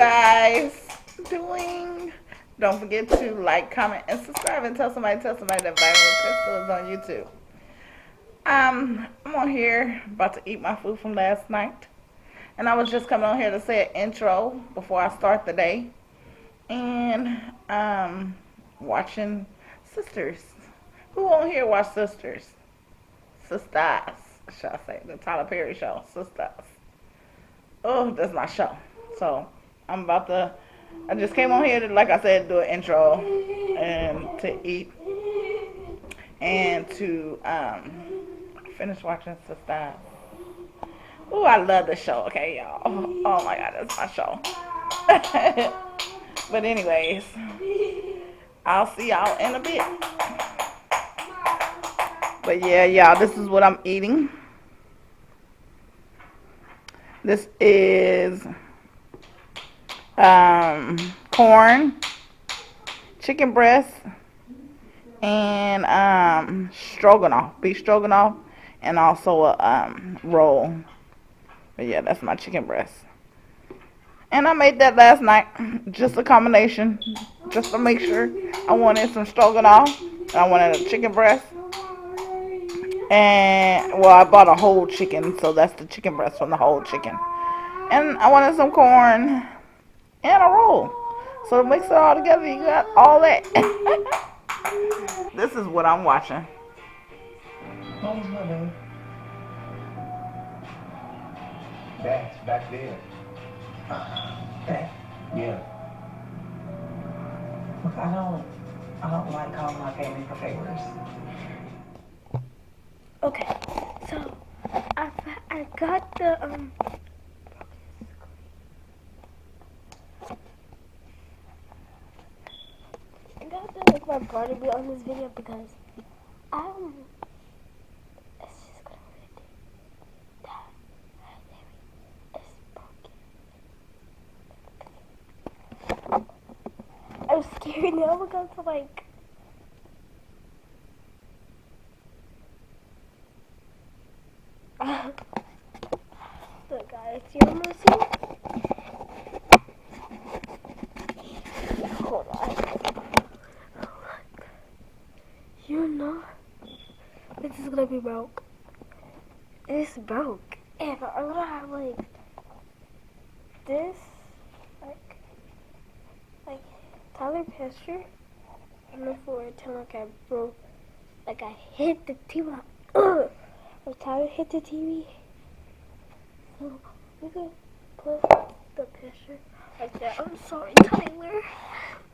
guys doing? Don't forget to like, comment, and subscribe, and tell somebody that Vibingvenber Crystal is on YouTube. I'm on here about to eat my food from last night, and I was just coming on here to say an intro before I start the day, and watching Sisters. Who on here watch Sisters? Sisters, shall I say? The Tyler Perry show, Sisters. Oh, that's my show. So I'm about to. I just came on here to, like I said, do an intro and to eat and to finish watching Sisters. Oh, I love the show. Okay, y'all. Oh my God, that's my show. But anyways, I'll see y'all in a bit. But yeah, y'all, this is what I'm eating. This is corn, chicken breast, and stroganoff, beef stroganoff, and also a roll. But yeah, that's my chicken breast. And I made that last night, just a combination, just to make sure. I wanted some stroganoff, and I wanted a chicken breast. And, well, I bought a whole chicken, so that's the chicken breast from the whole chicken. And I wanted some corn and a roll. So to mix it all together, you got all that. This is what I'm watching. That's back there. Yeah. Look, I don't like calling my family for favors. Okay, so I got the I got to make my brother be on this video because it's just gonna hurt that is broken. I'm scared now because like look guys, you almost see? Hold on. You know this is gonna be broke. It's broke. And I'm gonna have like this like Tyler Pasture on the floor until like I broke, like I hit the TV. Like Tyler hit the TV. So we could put the picture like that. I'm sorry, Tyler.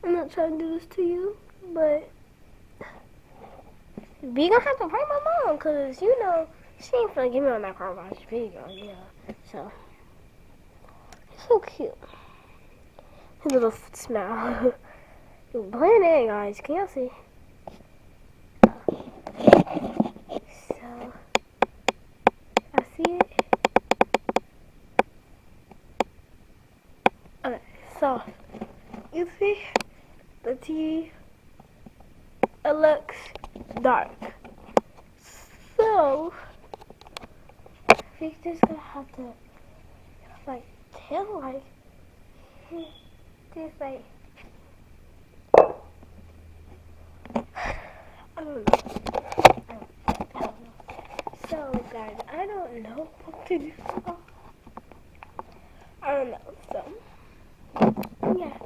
I'm not trying to do this to you, but we gonna have to prank my mom, cause you know she ain't gonna give me on that car wash video, yeah. So it's so cute. His little smile. Blend in, guys. Can y'all see? So I see it. Okay, so you see the TV. It looks dark. So we just gonna have to like tell like just like I don't know. So guys, I don't know what to do. I don't know. So yeah.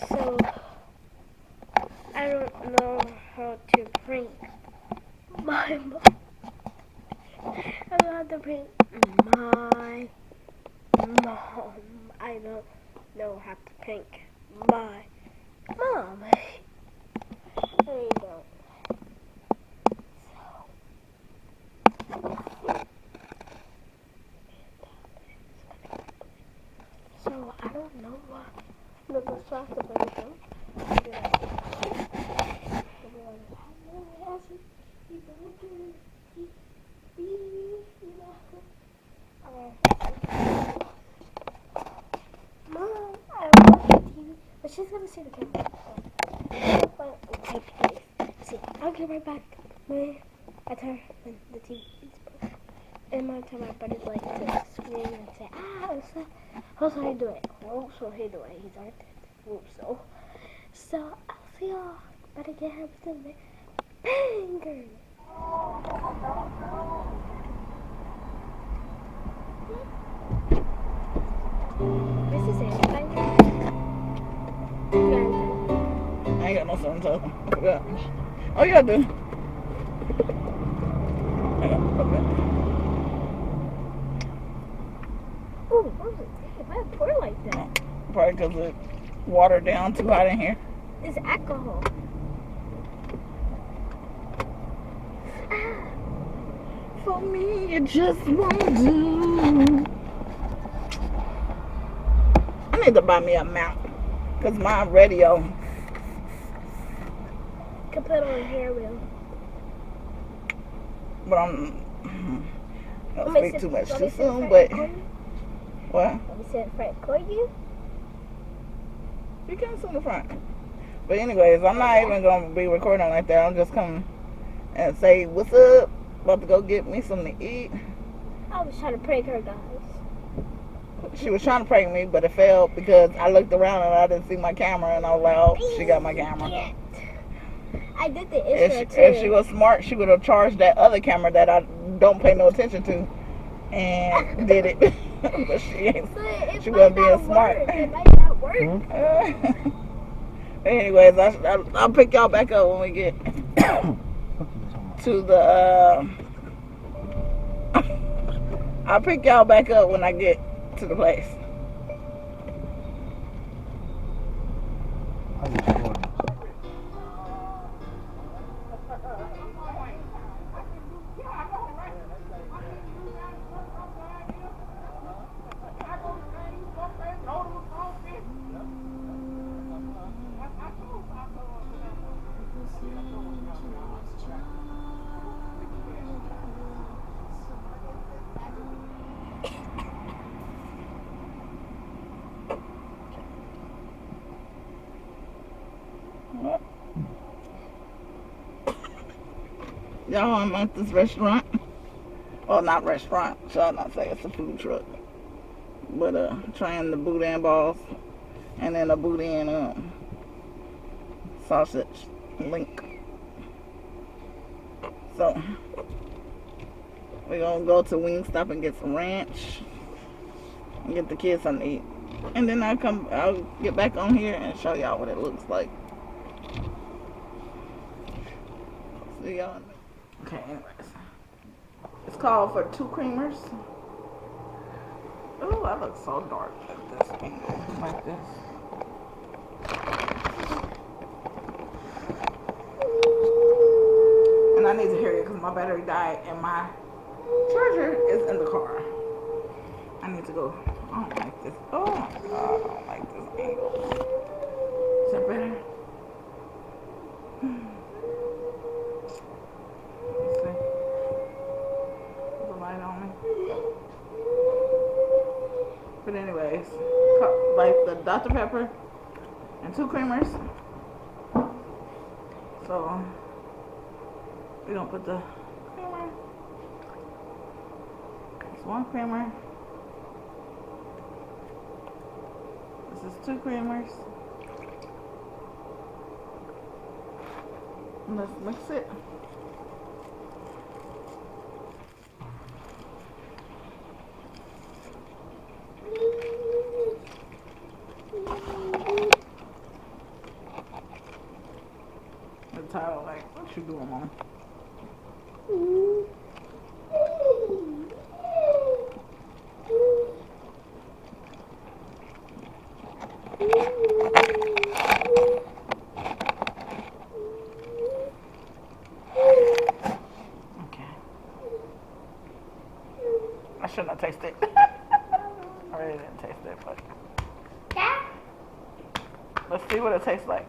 So I don't know how to prank my mom. I don't know how to prank my mom. I don't know how to prank my mom. I don't. So I don't know what. Look, let's try to put it down. Mom, I watch the TV, but she's gonna see the camera. See, I'll get right back when I turn when the TV is broken. And my time my buddy's like to scream and say, ah, Also, he do it. Also, he do it. He's like that. So I'll see y'all. Better get him some bangers. This is it. I ain't got no son, so I forgot. Oh, yeah, I do. Ooh, what was it? Why it pour like that? Probably because it watered down too hot in here. It's alcohol. For me, it just won't do. I need to buy me a mount. Because my radio. Can put on hair wheel. But I'm. I don't speak too much too soon, but. What? Let me sit in front. Record you? You can sit in the front. But anyways, I'm not even going to be recording like that. I'm just coming and say, what's up? About to go get me something to eat. I was trying to prank her, guys. She was trying to prank me, but it failed because I looked around and I didn't see my camera, and I was like, oh, she got my camera. I did the intro too. If she was smart, she would have charged that other camera that I don't pay no attention to and did it. But she ain't. She wasn't being smart. It might not work. Anyways, I'll pick y'all back up when we get to the. I'll pick y'all back up when I get to the place. Y'all, I'm at this restaurant. Well, not restaurant. Shall I not say it's a food truck. But trying the boudin balls and then a boudin sausage link. So we're gonna go to Wingstop and get some ranch and get the kids something to eat. And then I'll get back on here and show y'all what it looks like. See y'all in a minute. Okay, anyways. It's called for 2 creamers. Oh, I look so dark at this angle, like this. And I need to hurry because my battery died and my charger is in the car. I need to go. I don't like this. Oh my god, I don't like this angle. Is that better? Let's see. There's a light on me. But anyways, like the Dr. Pepper and 2 creamers. So we're gonna put the creamer. It's 1 creamer. This is 2 creamers. And let's mix it. The title, like, what you doing, Mom? I shouldn't have tasted it. I really didn't taste it, but let's see what it tastes like.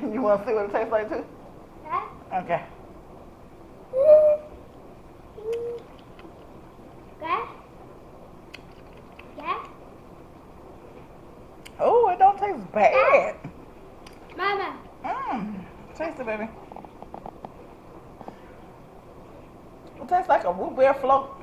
You want to see what it tastes like too? Okay. Oh, it don't taste bad. Mama. Taste it, baby. It tastes like a root beer float.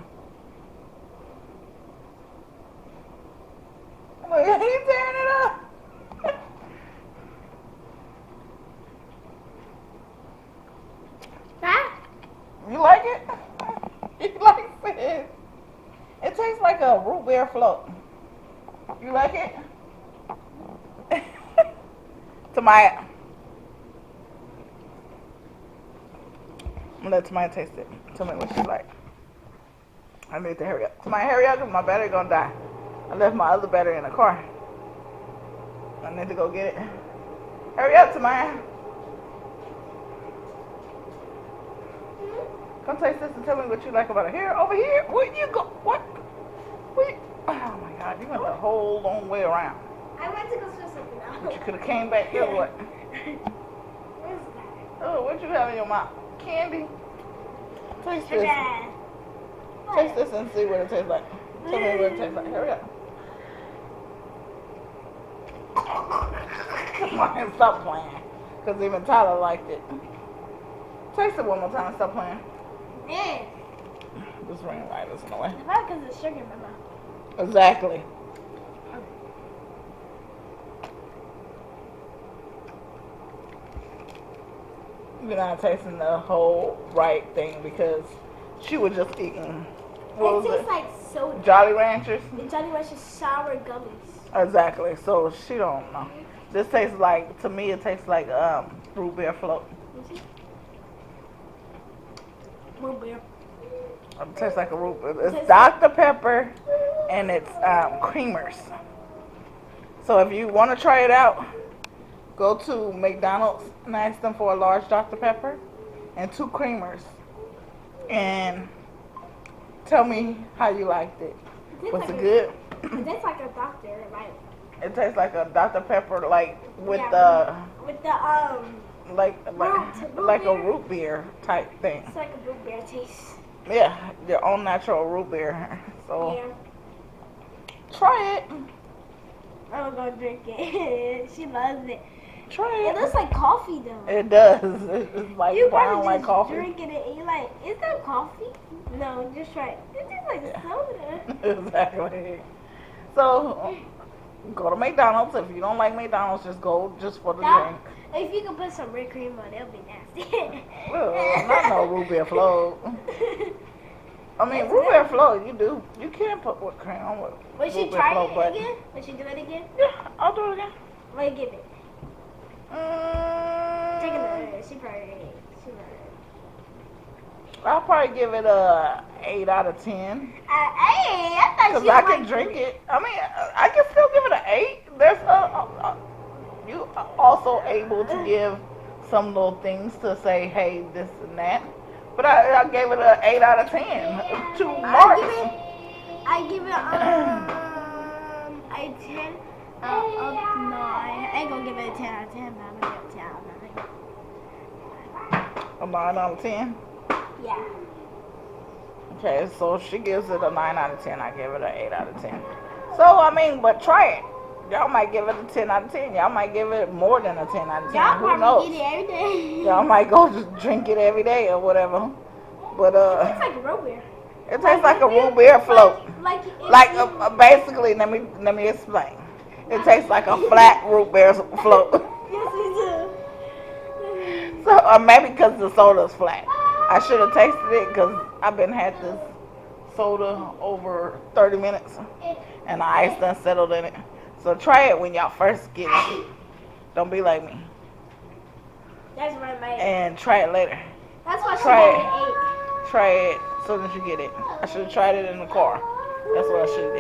You like it? You like it? It tastes like a root beer float. You like it? Tamaya. I'm gonna let Tamaya taste it. Tell me what she like. I need to hurry up. Tamaya, hurry up because my battery gonna die. I left my other battery in the car. I need to go get it. Hurry up, Tamaya. Come taste this and tell me what you like about it. Here, over here. Where you go? What? Where? Oh my God, you went the whole long way around. I went to go switch something out. But you could have came back here. What? Where's that? Oh, what you have in your mouth? Candy. Taste this. Dad. Taste this and see what it tastes like. Tell me what it tastes like. Hurry up. Come on, stop playing. Because even Tyler liked it. Taste it one more time. Stop playing. Yeah. This ring light is in the way. It's probably because it's sugar in my mouth. Exactly. You're not tasting the whole right thing because she was just eating. What It was tastes like soda. Jolly Ranchers? The Jolly Ranchers sour gummies. Exactly. So she don't know. This tastes like, to me, it tastes like root beer float. Root beer. It tastes like a root beer. It's Dr. Pepper and it's creamers. So if you want to try it out, go to McDonald's and ask them for a large Dr. Pepper and 2 creamers. And tell me how you liked it. Was it good? It tastes like a doctor, right? It tastes like a Dr. Pepper, like with with the like root a beer. root beer type thing. It's like a root beer taste. Yeah, your own natural root beer. So Yeah. try it. I'm gonna drink it. She loves it. Try It it. looks like coffee though. It does. It's like You brown probably like just coffee. drinking it and you're like, is that coffee? No, just try it. It tastes like Yeah. soda. Exactly. So go to McDonald's. If you don't like McDonald's, just go just for the drink. If you could put some red cream on it, it'll be nasty. Not no root beer float. I mean, root beer float, you can put whipped cream on with Would she root beer try float, it but again? Would she do it again? yeah, I'll do it again. What do you give it? Take another. She probably. I'll probably give it a 8 out of 10. I thought Because she I can liked drink it. I mean, I can still give it an 8. There's you are also able to give some little things to say, hey, this and that. But I gave it an 8 out of 10. 2 marks. I give it a 10 out of 9. I ain't gonna give it a 10 out of 10, but I'm gonna give it a 10 out of 9. A 9 out of 10. Yeah. Okay, so she gives it a 9 out of 10. I give it an 8 out of 10. So, I mean, but try it. Y'all might give it a 10 out of 10. Y'all might give it more than a 10 out of 10. Y'all Who probably knows? eat it every day. Y'all might go just drink it every day or whatever. But, It tastes like a root beer. it tastes like a root beer float. Like Basically, let me explain. It tastes like a flat root beer float. Yes, it does. So, maybe because the soda's flat. I should have tasted it because I've been had this soda over 30 minutes and the ice done settled in it. So try it when y'all first get it. Don't be like me. That's what I made. And try it later. That's why she Try made it 8. Try it as soon as you get it. I should have tried it in the car. That's what I should have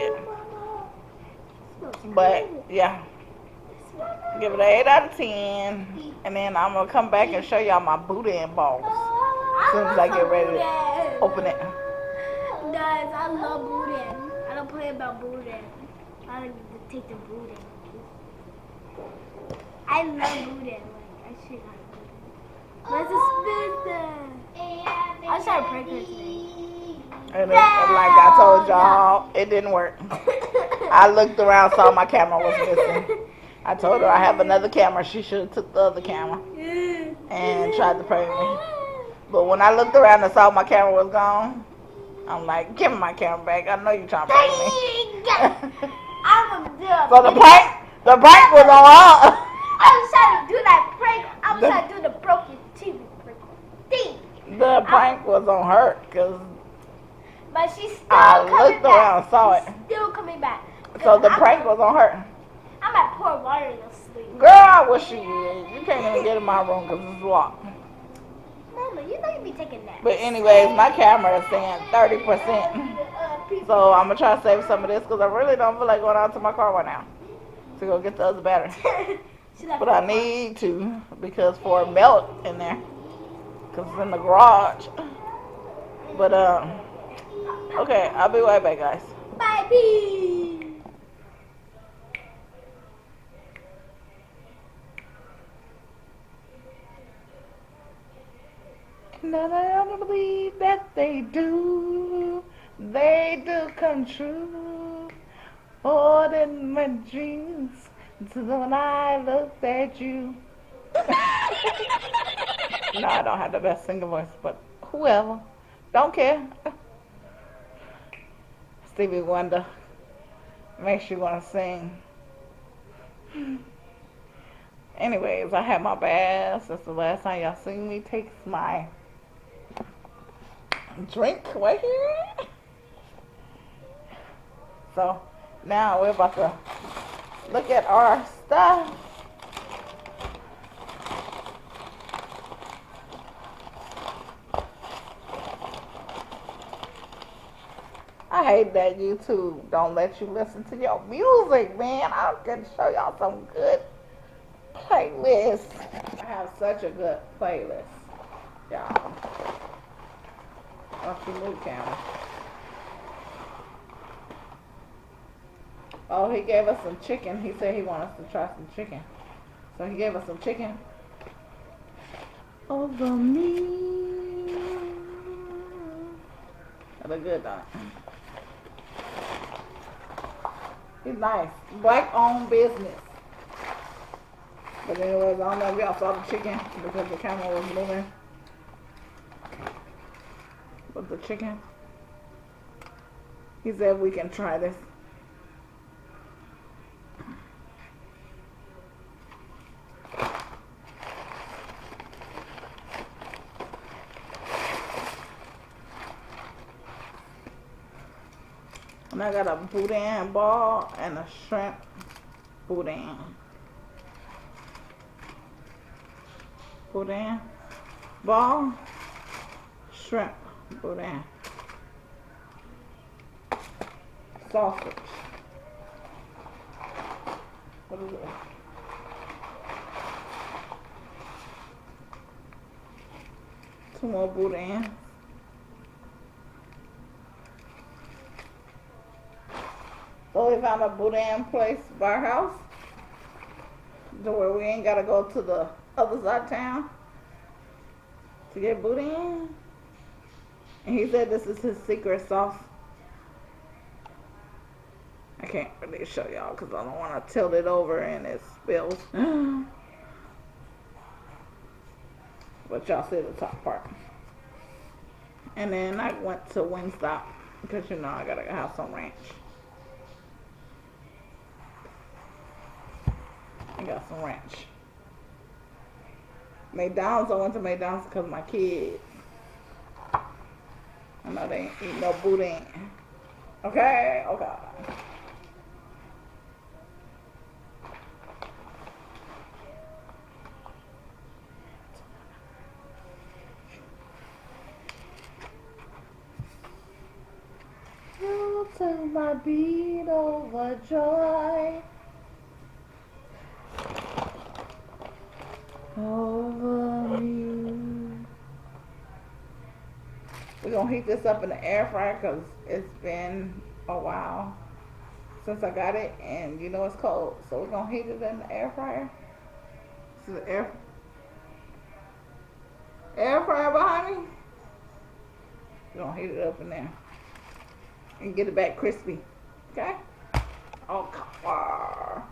did. But yeah. Give it an 8 out of 10. And then I'm going to come back and show y'all my boudin balls. As soon as I get ready to open it. Guys, I love boudin. I don't play about boudin. I like to take the boudin. I love boudin. Like, I should like boudin. But it's expensive. I tried to prank her today. And like I told y'all, it didn't work. I looked around, saw my camera was missing. I told her I have another camera. She should have took the other camera and tried to prank me. But when I looked around and saw my camera was gone, I'm like, give me my camera back. I know you're trying to prank me. I'm gonna do it. So the prank was on her. I was trying to do that prank. I was trying to do the broken TV prank. The prank was on her because But she's still I coming looked back. around and saw She's it. still coming back. So the prank was on her. I might pour water in your sleep. Girl, I wish you would. You can't even get in my room because it's locked. Mama, you know you be taking that. But anyways, my camera is saying 30%. So I'm going to try to save some of this because I really don't feel like going out to my car right now to go get the other battery. But I need to because for a melt in there because it's in the garage. But, okay, I'll be right back, guys. Bye, P. That I don't believe that they do come true. More than my dreams, so when I looked at you. No, I don't have the best singer voice, but whoever, don't care. Stevie Wonder makes you want to sing. Anyways, I had my bath. That's the last time y'all seen me take my drink right here. So now we're about to look at our stuff. I hate that YouTube don't let you listen to your music, man. I'm gonna show y'all some good playlists. I have such a good playlist, y'all. Off the move camera. Oh, he gave us some chicken. He said he wanted us to try some chicken. So he gave us some chicken. Over me. That look good, though. He's nice. Black owned business. But anyways, I don't know if y'all saw the chicken because the camera was moving. But the chicken, he said we can try this. And I got a boudin ball and a shrimp boudin. Boudin ball, shrimp boudin, sausage. What is it? Two more boudin. So we found a boudin place by our house to where we ain't gotta go to the other side of town to get boudin. And he said this is his secret sauce. I can't really show y'all because I don't want to tilt it over and it spills. But y'all see the top part. And then I went to Wingstop because you know I gotta have some ranch. I got some ranch. McDonald's, I went to McDonald's because of my kids. I know they ain't eat no boudin. Okay? Okay. You took my beat over joy. Over you. We're gonna heat this up in the air fryer because it's been a while since I got it and you know it's cold. So we're gonna heat it in the air fryer. This is the air fryer behind me. We're gonna heat it up in there and get it back crispy. Okay? Oh, come on.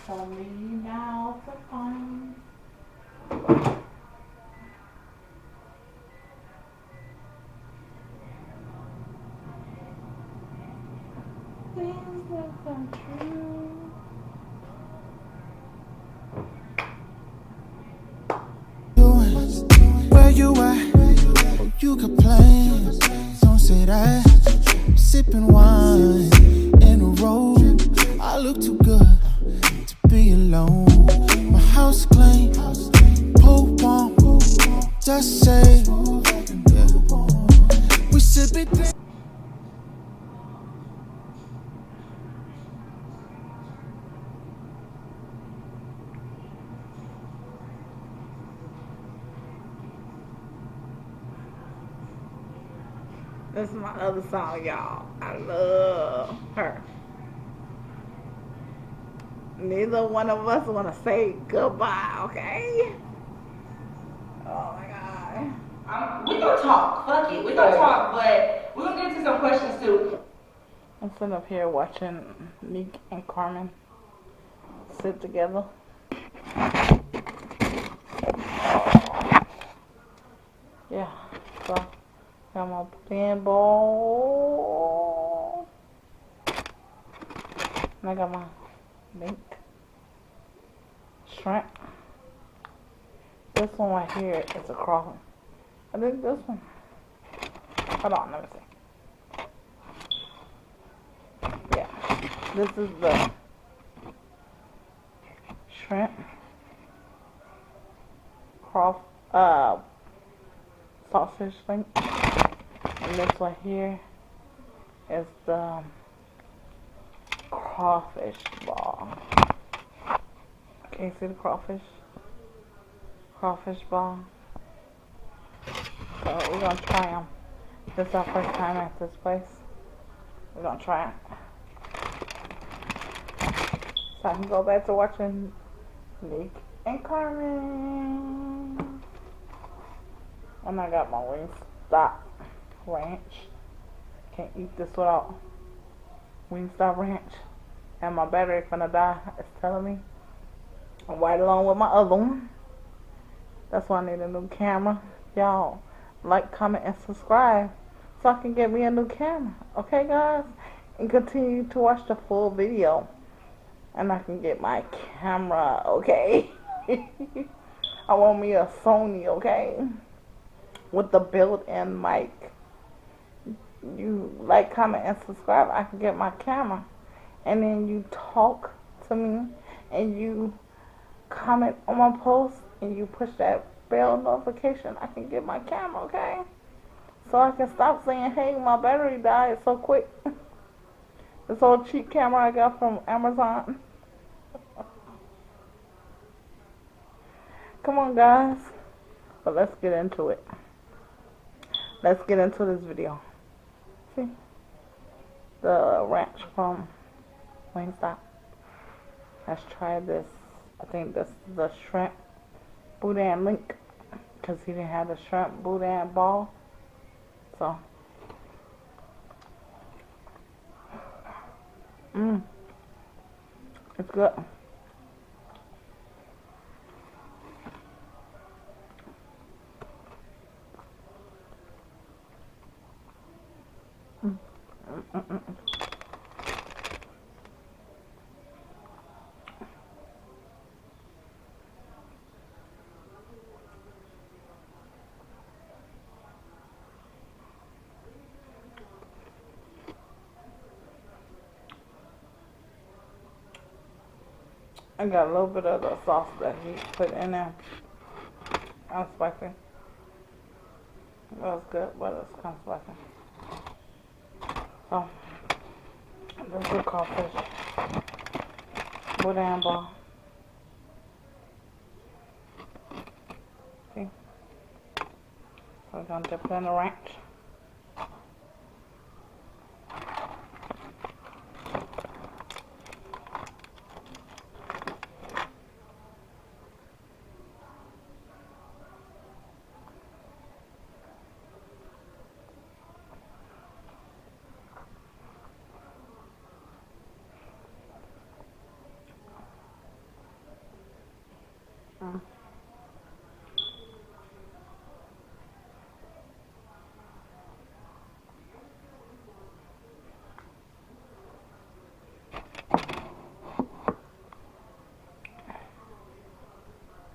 Tell me now to find. That's untrue. Where you at? Oh, you complain. Don't say that. Sipping wine in a row. I look too good to be alone. My house clean, pool warm. Just say, yeah. We should be. This is my other song, y'all. I love her. Neither one of us want to say goodbye, okay? Oh my God. We gonna talk. Fuck it. We gonna talk, but we gonna get to some questions too. I'm sitting up here watching Nick and Carmen sit together. Yeah, so got my pan bowl. And I got my meat, shrimp. This one right here is a crawler. I think this one. Hold on, let me see. Yeah, this is the shrimp, saltfish thing. And this one here is the crawfish ball. Can you see the crawfish? Crawfish ball. So we're gonna try them. This is our first time at this place. We're gonna try it. So I can go back to watching Nick and Carmen. And I got my Wingstop ranch. Can't eat this without Wingstop ranch. And my battery finna die. It's telling me. Right along with my other one. That's why I need a new camera. Y'all, like, comment, and subscribe so I can get me a new camera. Okay, guys? And continue to watch the full video. And I can get my camera, okay? I want me a Sony, okay? With the built-in mic. You like, comment, and subscribe, I can get my camera. And then you talk to me and you comment on my post and you push that bell notification, I can get my camera, okay? So I can stop saying, hey, my battery died so quick. This old cheap camera I got from Amazon. Come on, guys. But let's get into it. Let's get into this video. See? The ranch from Wingstop. Let's try this. I think this is the shrimp boudin link. Because he didn't have the shrimp boudin ball. So. It's good. I got a little bit of the sauce that he put in there. Kind of spicy. That was good, but it's kind of spicy. So, this is the crawfish boudin ball. See? So we're going to dip it in the ranch.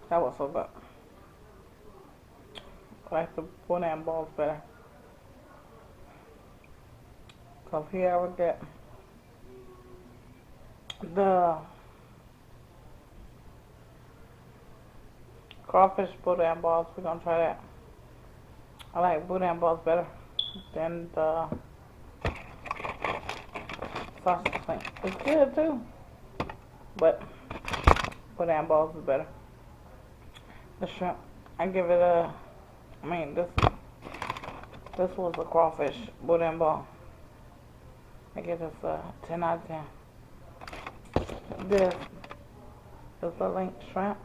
That was so good. I like the boudin balls better. So here I would get the crawfish boudin balls. We're gonna try that. I like boudin balls better than the sausage thing. It's good too, but boudin balls is better. The shrimp, I give it a. I mean, this was a crawfish boudin ball. I give this a 10 out of 10. This is the link shrimp.